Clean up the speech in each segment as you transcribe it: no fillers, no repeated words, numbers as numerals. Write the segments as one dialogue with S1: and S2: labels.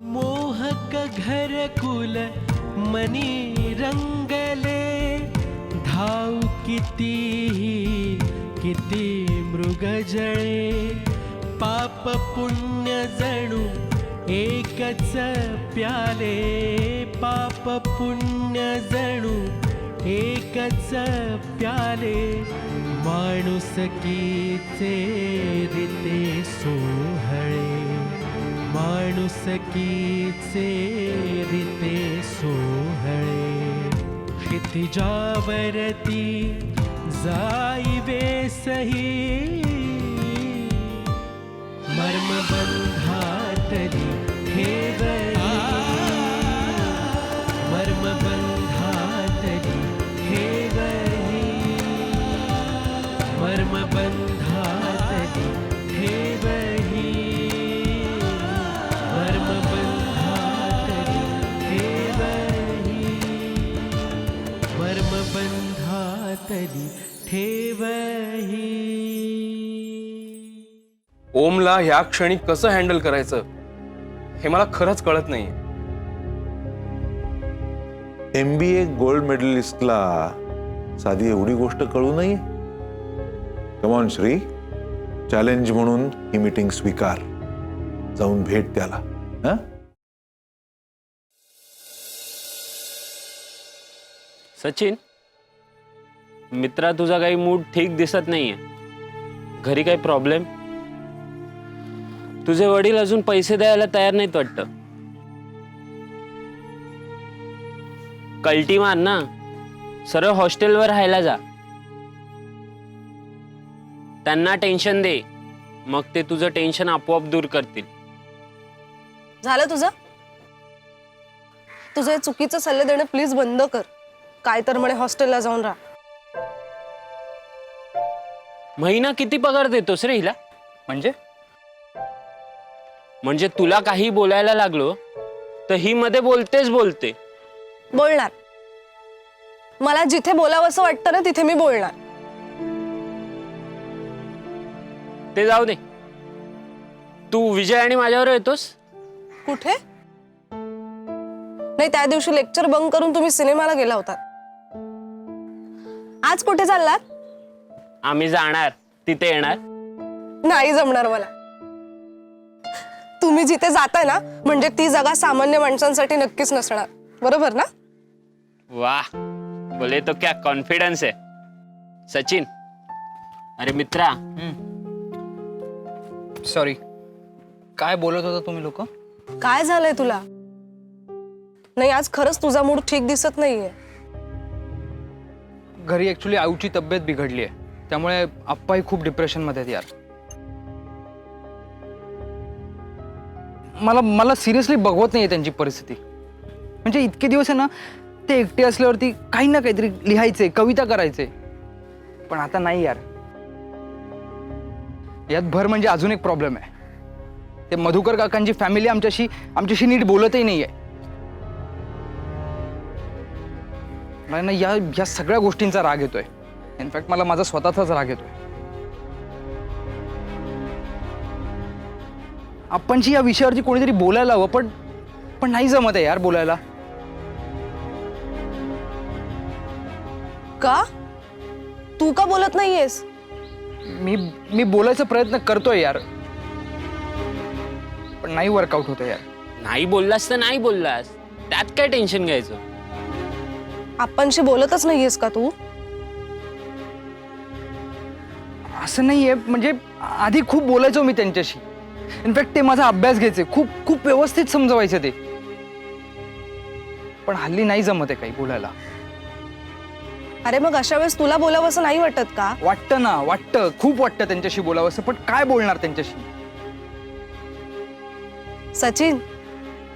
S1: मोहक घरकुल मनी रंगले, धाव किती मृगजळे, पाप पुण्य जणू एकच प्याले, पाप पुण्य जणू एकच प्याले, माणुसकीचे रीते सोहळे, माणुसकीचे रीते सोहळे, क्षितिजावरती जाईवे सही, मर्मबंधातली ठेवली, मर्मबंधातली ठेवली, मर्मबंधातली ठेवली, मर्मबंधातली ठेवली, मर्मबंधातली ठेवली.
S2: ओमला ह्या क्षणी कसं हँडल करायचं हे मला खरंच कळत नाही.
S3: MBA गोल्ड मेडलिस्टला साधी एवढी गोष्ट कळू नये. कमॉन श्री, चॅलेंज म्हणून ही मीटिंग स्वीकार. जाऊन भेट त्याला. हा,
S4: सचिन, मित्रा तुझा काही मूड ठीक दिसत नाहीये. घरी काही प्रॉब्लेम? तुझे वडील अजून पैसे द्यायला तयार नाहीत वाटतं. कल्टी मार ना, सरळ हॉस्टेलवर राहायला जा. त्यांना टेन्शन दे, मग ते तुझं टेन्शन आपोआप दूर करतील.
S5: झालं तुझं? तुझे चुकीचे सल्ले देणं प्लीज बंद कर. काय तर म्हणे हॉस्टेलला जाऊन राहा.
S4: महिना किती पगार देतोस रे हिला? म्हणजे तुला काही बोलायला लागलो तर ही मध्ये बोलतेच बोलते.
S5: बोलणार. मला जिथे बोलावंसं वाटतं ना तिथे मी बोलणार.
S4: ते जाऊ दे, तू विजय आणि माझ्यावर येतोस.
S5: कुठे? नाही, त्या दिवशी लेक्चर बंक करून तुम्ही सिनेमाला गेला होता. आज कुठे चाललात?
S4: आम्ही जाणार, तिथे येणार.
S5: नाही जमणार मला. तुम्ही जिथे जाताय ना म्हणजे ती जागा सामान्य माणसांसाठी नक्कीच नसणार. बरोबर ना?
S4: वाह, बोले तो क्या कॉन्फिडन्स है. सचिन, अरे मित्रा,
S6: सॉरी, काय बोलत होता तुम्ही लोक?
S5: काय झालंय तुला? नाही, आज खरंच तुझा मूड ठीक दिसत नाहीये.
S6: घरी ऍक्च्युली आऊची तब्येत बिघडली आहे, त्यामुळे आप्पाही खूप डिप्रेशन मध्ये आहेत यार. मला सिरियसली बघवत नाहीये त्यांची परिस्थिती. म्हणजे इतके दिवस आहे ना, ते एकटे असल्यावरती काही ना काहीतरी लिहायचे, कविता करायचे, पण आता नाही यार. यात भर म्हणजे अजून एक प्रॉब्लेम आहे. ते मधुकर काकांची फॅमिली आमच्याशी नीट बोलतही नाहीये. मला ना या सगळ्या गोष्टींचा राग येतोय. इनफॅक्ट मला माझा स्वतःचाच राग येतोय. आपणशी या विषयावरती कोणीतरी बोलायला हवं, पण नाही जमत आहे यार बोलायला.
S5: का? तू का बोलत नाहीयेस?
S6: मी बोलायचा प्रयत्न करतोय यार, पण नाही वर्कआउट होतं यार.
S4: नाही बोललास तर नाही बोललास, त्यात काय टेन्शन घ्यायचं.
S5: आपणशी बोलतच नाहीयेस का तू?
S6: असं नाहीये, म्हणजे आधी खूप बोलायचो मी त्यांच्याशी. इनफॅक्ट ते माझा अभ्यास घ्यायचे, खूप व्यवस्थित समजवायचे ते. पण हल्ली नाही जमत आहे काही बोलायला.
S5: अरे मग अशा वेळेस तुला बोलावंसं नाही वाटत का?
S6: वाटतं ना, खूप वाटतं त्यांच्याशी बोलावंसं, पण काय बोलणार त्यांच्याशी?
S5: सचिन,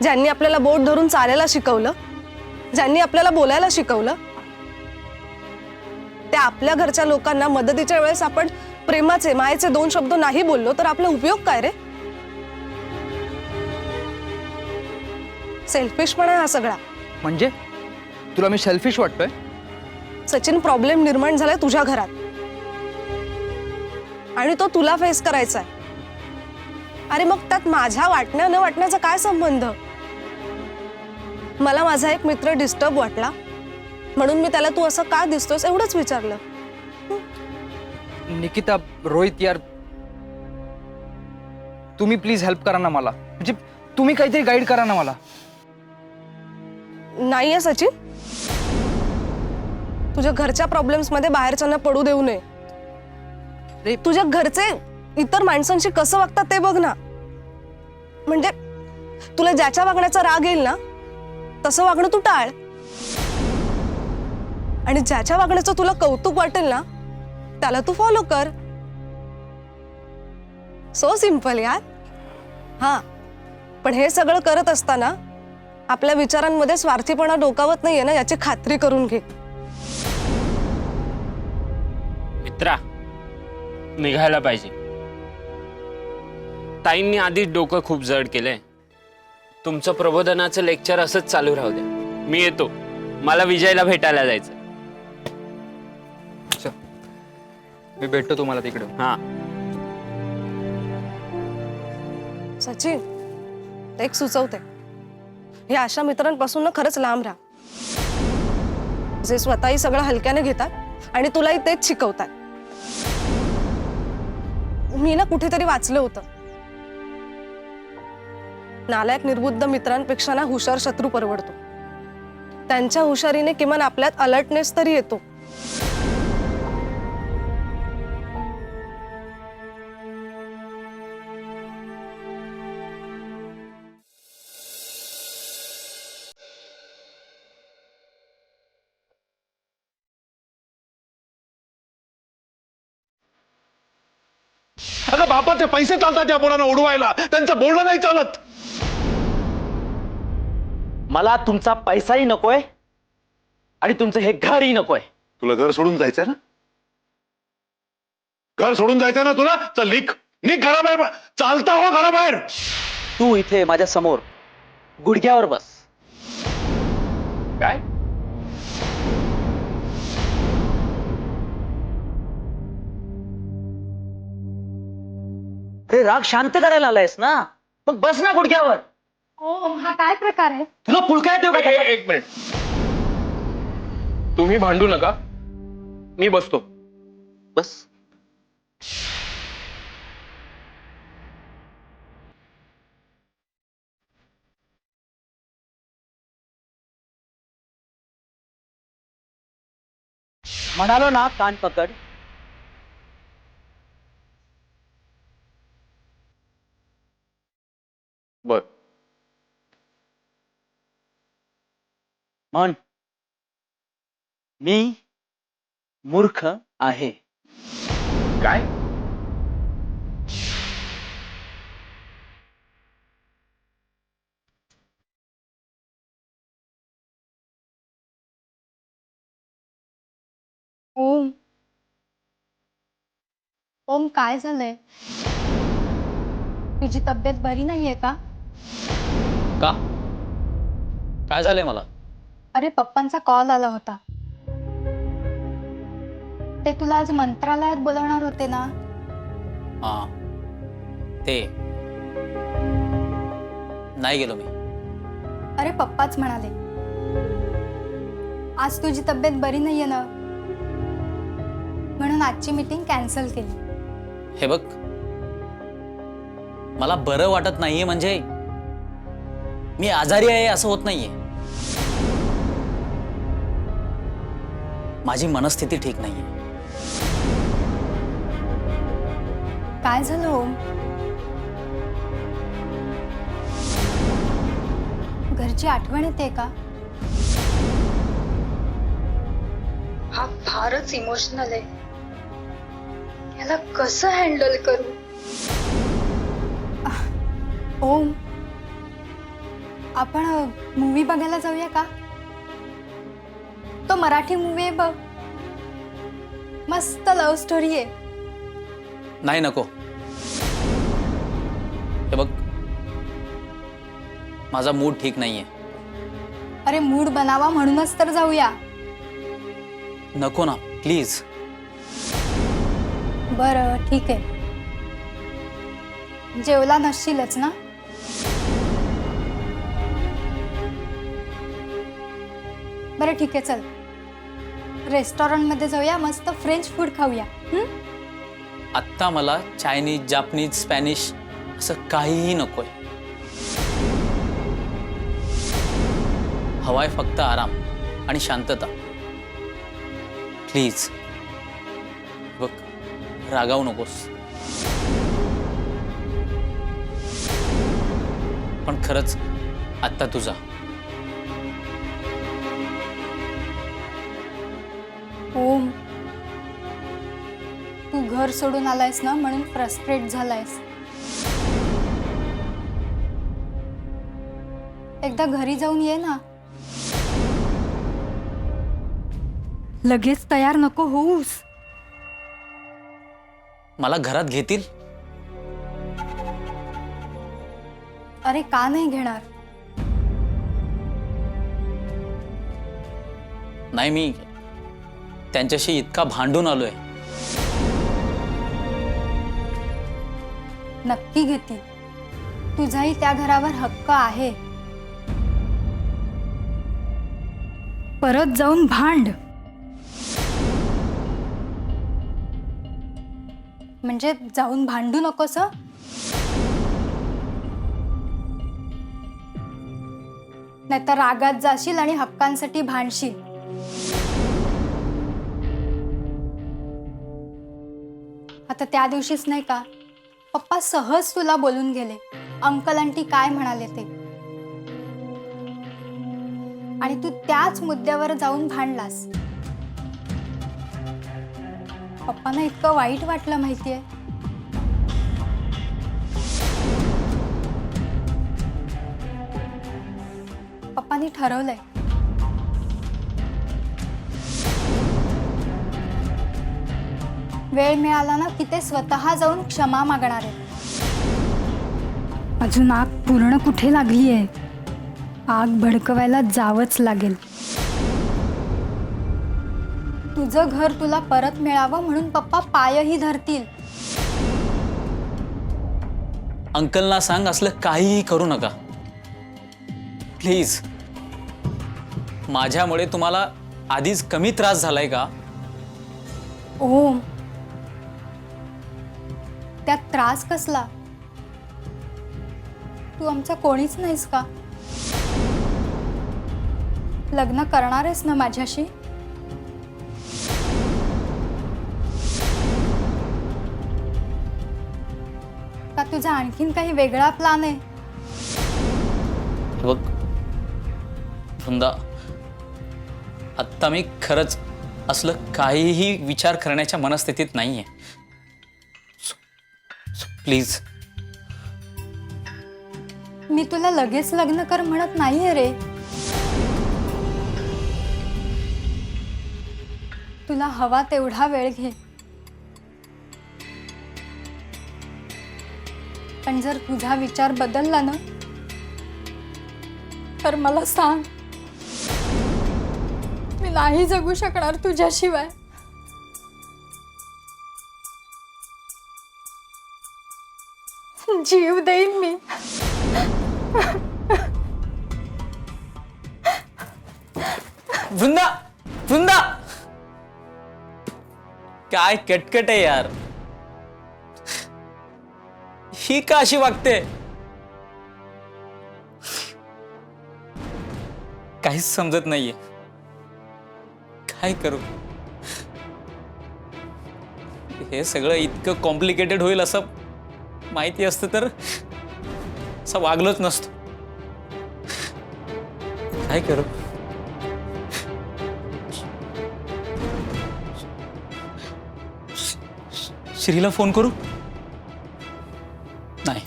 S5: ज्यांनी आपल्याला बोट धरून चालायला शिकवलं, ज्यांनी आपल्याला बोलायला शिकवलं, त्या आपल्या घरच्या लोकांना मदतीच्या वेळेस आपण प्रेमाचे, मायेचे 2 शब्द नाही बोललो तर आपला उपयोग काय रे? सेल्फिशपणा आहे हा सगळा.
S6: म्हणजे तुला मी सेल्फिश वाटतोय?
S5: सचिन, प्रॉब्लेम निर्माण झालाय तुझ्या घरात आणि तो तुला फेस करायचा आहे. अरे मग त्यात माझ्या वाटण्या न वाटण्याचा काय संबंध? मला माझा एक मित्र डिस्टर्ब वाटला म्हणून मी त्याला तू असं का दिसतोस एवढंच विचारलं.
S6: निकिता, रोहित यार, तुम्ही प्लीज हेल्प करा ना मला. म्हणजे तुम्ही काहीतरी गाईड करा ना मला.
S5: नाहीये सचिन, तुझ्या घरच्या प्रॉब्लेम्स मध्ये बाहेरच्यांना पडू देऊ नये. तुझ्या घरचे इतर माणसांशी कसं वागतात ते बघ ना. म्हणजे तुला ज्याच्या वागण्याचा राग येईल ना तसं वागणं तू टाळ, आणि ज्याच्या वागण्याचं तुला कौतुक वाटेल ना त्याला तू फॉलो कर. सो सिंपल यार. हा, पण हे सगळं करत असताना आपल्या विचारांमध्ये स्वार्थीपणा डोकावत नाहीये ना याची खात्री करून घे.
S4: मित्रा, निघायला पाहिजे. ताईंनी आधीच डोकं खूप जड केलंय. तुमचं प्रबोधनाचं लेक्चर असंच चालू राहू द्या. मी येतो, मला विजयला भेटायला जायचं.
S6: चल, मी भेटतो तुम्हाला तिकडे.
S4: हा.
S5: सचिन, एक सुचवते, हे अशा मित्रांपासून ना खरंच लांब राहा, जे स्वतःही सगळं हलक्याने घेतात आणि तुलाही तेच शिकवतात. मी ना कुठेतरी वाचलं होतं, नालायक निर्बुद्ध मित्रांपेक्षा ना हुशार शत्रू परवडतो. त्यांच्या हुशारीने किमान आपल्यात अलर्टनेस तरी येतो.
S7: अगं बापाचे पैसे चालतात या मुलांना उडवायला, त्यांचं बोलणं नाही चालत.
S8: मला तुमचा पैसाही नकोय आणि तुमचं हे घरही नकोय.
S7: तुला घर सोडून जायचंय ना? घर सोडून जायचंय ना तुला? चल निघ, निघ घराबाहेर. चालता हो घराबाहेर.
S8: तू इथे माझ्या समोर गुडघ्यावर बस.
S7: काय?
S8: ते राग शांत करायला आलायस ना, मग बस ना गुडघ्यावर.
S5: हो, हा काय प्रकार आहे?
S8: तुला पुळका येतो का?
S2: एक मिनिट, तुम्ही भांडू नका, मी बसतो.
S8: बस. म्हणालो ना, कान पकड.
S7: बर.
S8: म्हण, मी मूर्ख आहे.
S7: काय?
S9: ओम, ओम काय झालंय? तुझी तब्येत बरी नाहीये का?
S8: का? काय झालंय मला?
S9: अरे पप्पांचा कॉल आला होता. ते तुला आज मंत्रालयात बोलवणार होते ना?
S10: हां, ते नाही गेलो मी.
S9: अरे पप्पाच म्हणाले आज तुझी तब्येत बरी नाहीये ना, म्हणून आजची मीटिंग कॅन्सल केली.
S10: हे बघ, मला बरं वाटत नाहीये म्हणजे मी आजारी आहे असं होत नाहीये. माझी मनस्थिती ठीक नाहीये.
S9: काय झालं ओम? घरची आठवण येते का? हा फारच इमोशनल आहे. याला कसं हँडल करू? ओम, आपण मूवी बघायला जाऊया का? तो मराठी मूवी आहे बघ, मस्त लव्ह स्टोरी आहे.
S10: नाही, नको. हे बघ, माझा मूड ठीक नाहीये.
S9: अरे मूड बनावा म्हणूनच तर जाऊया.
S10: नको ना प्लीज.
S9: बरं ठीक आहे. जेवला नसशीलच ना? बरं ठीक आहे, चल रेस्टॉरंट मध्ये जाऊया, मस्त फ्रेंच फूड खाऊया.
S10: आत्ता मला चायनीज, जापनीज, स्पॅनिश असं काहीही नकोय. हवाय फक्त आराम आणि शांतता. प्लीज बघ, रागावू नकोस. पण खरंच आत्ता तुझा.
S9: ओम, तू घर सोडून आलायस ना म्हणून फ्रस्ट्रेट झालायस. एकदा घरी जाऊन ये ना. लगेच तयार नको होऊस.
S10: मला घरात घेतील?
S9: अरे का नाही घेणार?
S10: नाही, मी त्यांच्याशी इतका भांडून आलोय.
S9: नक्की घेतील. तुझाही त्या घरावर हक्क आहे. परत जाऊन भांड. म्हणजे जाऊन भांडू नकोस हं? नाहीतर रागात जाशील आणि हक्कांसाठी भांडशील. आता त्या दिवशीच नाही का पप्पा सहज तुला बोलून गेले, अंकल आंटी काय म्हणाले ते, आणि तू त्याच मुद्द्यावर जाऊन भांडलास. पप्पांना इतकं वाईट वाटलं माहितीये. पप्पांनी ठरवलंय वेळ मिळाला ना की ते स्वतः जाऊन क्षमा मागणार आहेत. अजून आग पूर्ण कुठे लागली आहे? आग भडकवायला जावंच लागेल. तुझं घर तुला परत मिळावं म्हणून पप्पा पायही धरतील.
S10: अंकलना सांग असलं काहीही करू नका प्लीज. माझ्यामुळे तुम्हाला आधीच कमी त्रास झालाय का?
S9: ओम, त्यात त्रास कसला? तू आमचा कोणीच नाहीस का? लग्न करणार आहेस ना माझ्याशी? का तुझा आणखीन काही वेगळा प्लान आहे?
S10: बघ वृंदा, आत्ता मी खरंच असलं काहीही विचार करण्याच्या मनस्थितीत नाहीये. प्लीज.
S9: मी तुला लगेच लग्न कर म्हणत नाहीये रे. तुला हवा तेवढा वेळ घे. पण जर तुझा विचार बदलला ना तर मला सांग. मी नाही जगू शकणार तुझ्याशिवाय. जीव देईन मी.
S10: वृंदा, वृंदा, काय कटकट आहे यार. ही का अशी वागते? काहीच समजत नाहीये. काय करू? हे सगळं इतकं कॉम्प्लिकेटेड होईल असं माहिती असतं तर असं वागलोच नसतो. काय करू? श्रीला फोन करू? नाही,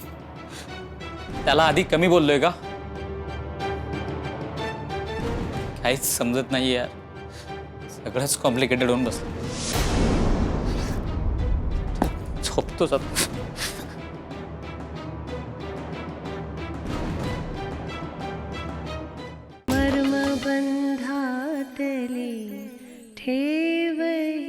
S10: त्याला आधी कमी बोललोय का? काहीच समजत नाही यार. सगळंच कॉम्प्लिकेटेड होऊन बसलं. झोपतोच आता.
S1: मर्म बंधातली ठेवही.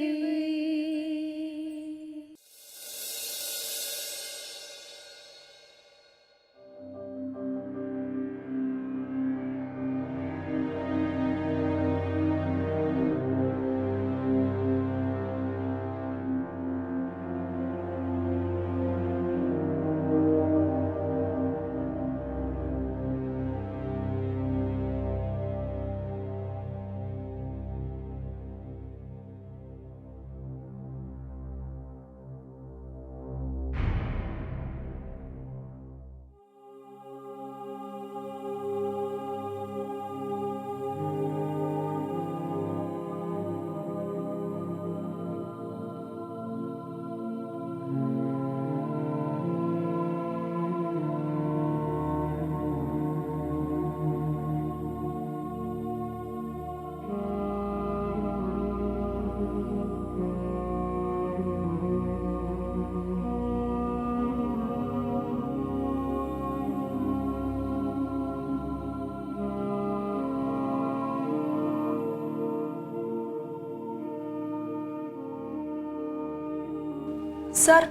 S5: सर,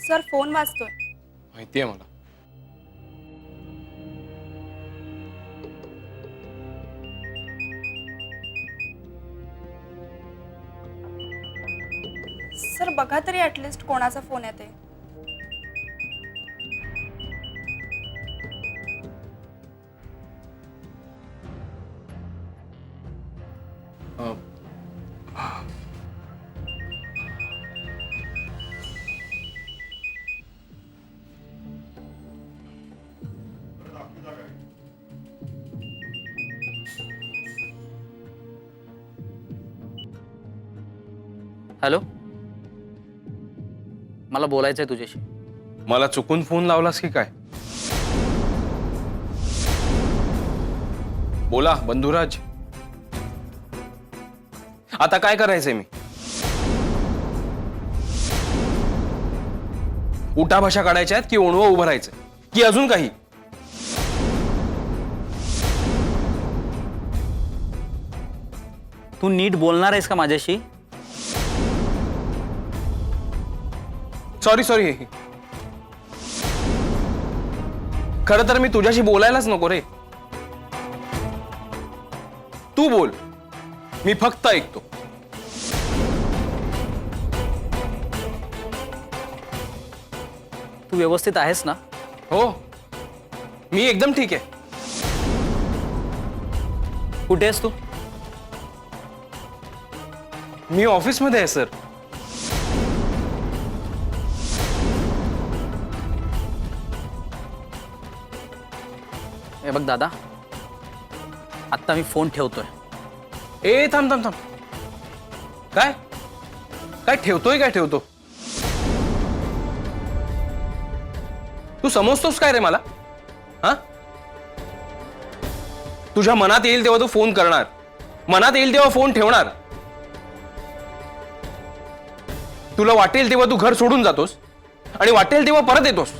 S5: सर फोन वाजतोय.
S2: माहितीये मला.
S5: सर बघा तरी ऍटलिस्ट कोणाचा फोन येते.
S10: हॅलो, मला बोलायचंय तुझ्याशी.
S2: मला चुकून फोन लावलास की काय? बोला बंधुराज. आता काय करायचंय मी? उठाभाषा काढायच्या आहेत की ओणवं उभं राहायचं की अजून काही?
S10: तू नीट बोलणार आहेस का माझ्याशी?
S2: सॉरी. खरं तर मी तुझ्याशी बोलायलाच नको रे. तू बोल, मी फक्त ऐकतो.
S10: तू व्यवस्थित आहेस ना?
S2: हो, मी एकदम ठीक आहे.
S10: कुठे आहेस तू?
S2: मी ऑफिसमध्ये आहे सर.
S10: हे बघ दादा, आत्ता मी फोन ठेवतोय.
S2: ए थांब. काय ठेवतो? तू समजतोस काय रे मला? हा, तुझ्या मनात येईल तेव्हा तू फोन करणार, मनात येईल तेव्हा फोन ठेवणार. तुला वाटेल तेव्हा तू घर सोडून जातोस आणि वाटेल तेव्हा परत येतोस.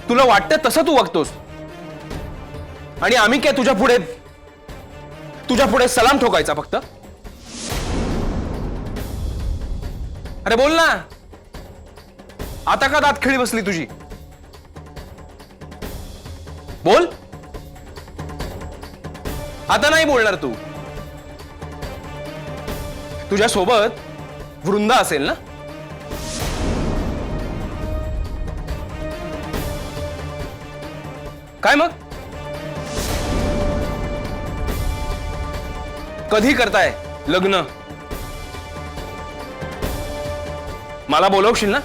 S2: तुला वाटतं तसं तू वागतोस आणि आम्ही काय तुझ्या पुढे सलाम ठोकायचा फक्त? अरे बोल ना, आता का दात खिळी बसली तुझी? बोल. आता नाही बोलणार तू? तुझ्या सोबत वृंदा असेल ना? काय मग? कधी करताय लग्न? मला बोलवशील ना?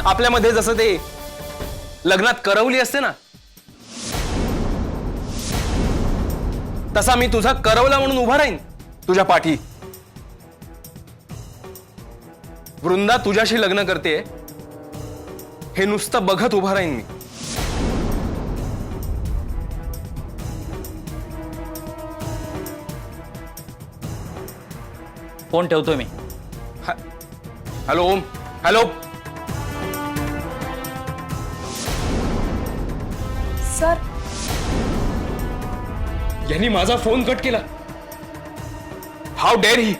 S2: आपल्यामध्ये जसं ते लग्नात करवली असते ना, तसा मी तुझा करवला म्हणून उभा राहीन तुझ्या पाठी. वृंदा तुझ्याशी लग्न करते हे नुसतं बघत उभा राहीन मी.
S10: फोन ठेवतोय मी.
S2: हॅलो ओम. हॅलो
S5: सर
S2: यांनी माझा फोन कट केला. हाऊ डेअर ही.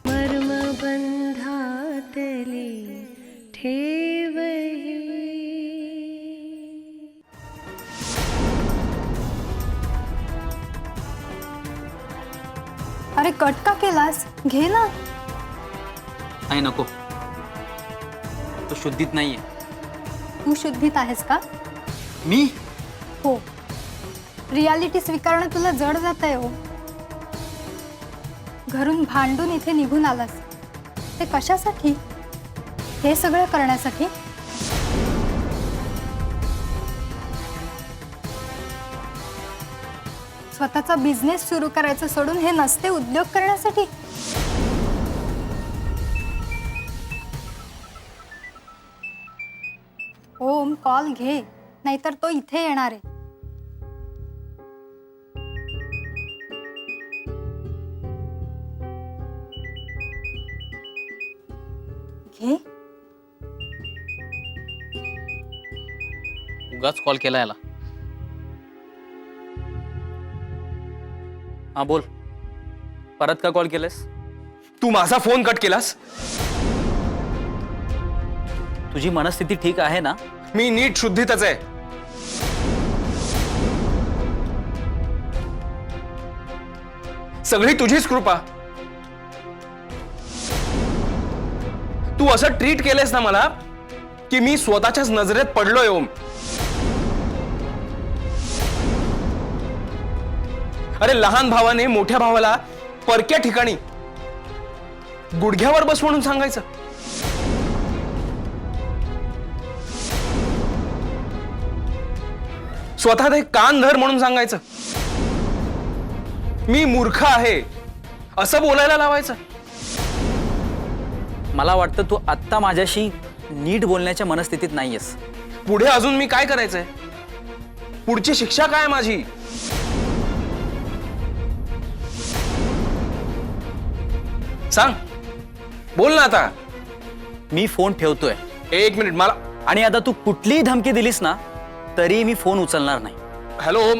S1: मर्मबंधातली ठेवही.
S9: अरे कट का केलास? घे ना.
S10: नाही नको, तो शुद्धीत नाहीये.
S9: तू शुद्धीत आहेस का?
S10: मी
S9: हो. रियालिटी स्वीकारणं तुला जड जात आहे हो. घरून भांडून इथे निघून आलास ते कशासाठी? हे सगळं करण्यासाठी? स्वतःचा बिझनेस सुरू करायचं सोडून हे नसते उद्योग करण्यासाठी? ओम कॉल घे, नाहीतर तो इथे येणार आहे. घे.
S10: उगाच कॉल केला याला. हा बोल, परत का कॉल केलास?
S2: तू माझा फोन कट केलास.
S10: तुझी मनस्थिती ठीक आहे ना?
S2: मी नीट शुद्धीतच आहे. सगळी तुझीच कृपा. तू असं ट्रीट केलंस ना मला की मी स्वतःच्याच नजरेत पडलोय ओम. अरे लहान भावाने मोठ्या भावाला परक्या ठिकाणी गुडघ्यावर बस म्हणून सांगायचं. स्वतः ते कान धर म्हणून सांगायचं. मी मूर्ख आहे असं बोलायला लावायचं.
S10: मला वाटतं तू आत्ता माझ्याशी नीट बोलण्याच्या मनस्थितीत नाहीयेस.
S2: पुढे अजून मी काय करायचंय? पुढची शिक्षा काय माझी? सांग, बोल ना आता.
S10: मी फोन ठेवतोय.
S2: एक मिनिट मला.
S10: आणि आता तू कुठलीही धमकी दिलीस ना तरी मी फोन उचलणार नाही.
S2: हॅलो ओम.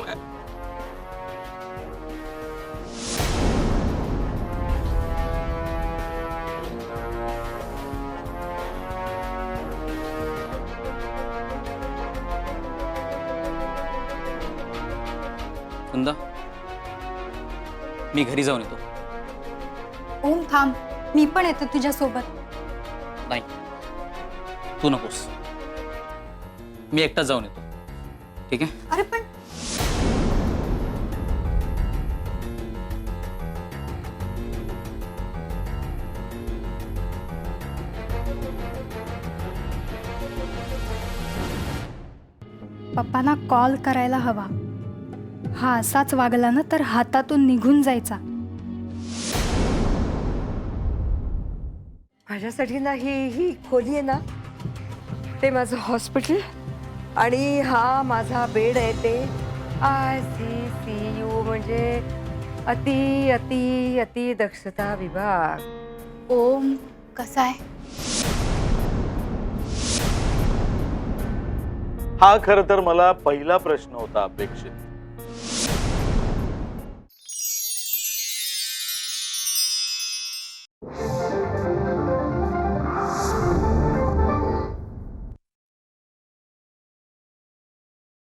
S10: वृंदा, मी घरी जाऊन येतो.
S9: ओम थांब, मी पण येते तुझ्या सोबत.
S10: नाही, तू नकोस. मी एकटाच जाऊन येतो. ठीक आहे?
S9: अरे पण पप्पांना कॉल करायला हवा. हा असाच वागला ना तर हातातून निघून जायचा.
S11: माझ्यासाठी ना ही खोली आहे ना, ते माझं हॉस्पिटल आणि हा माझा बेड आहे ते ICU म्हणजे अति अति अति दक्षता विभाग.
S9: ओम कसा आहे?
S7: हा खरं तर मला पहिला प्रश्न होता अपेक्षित.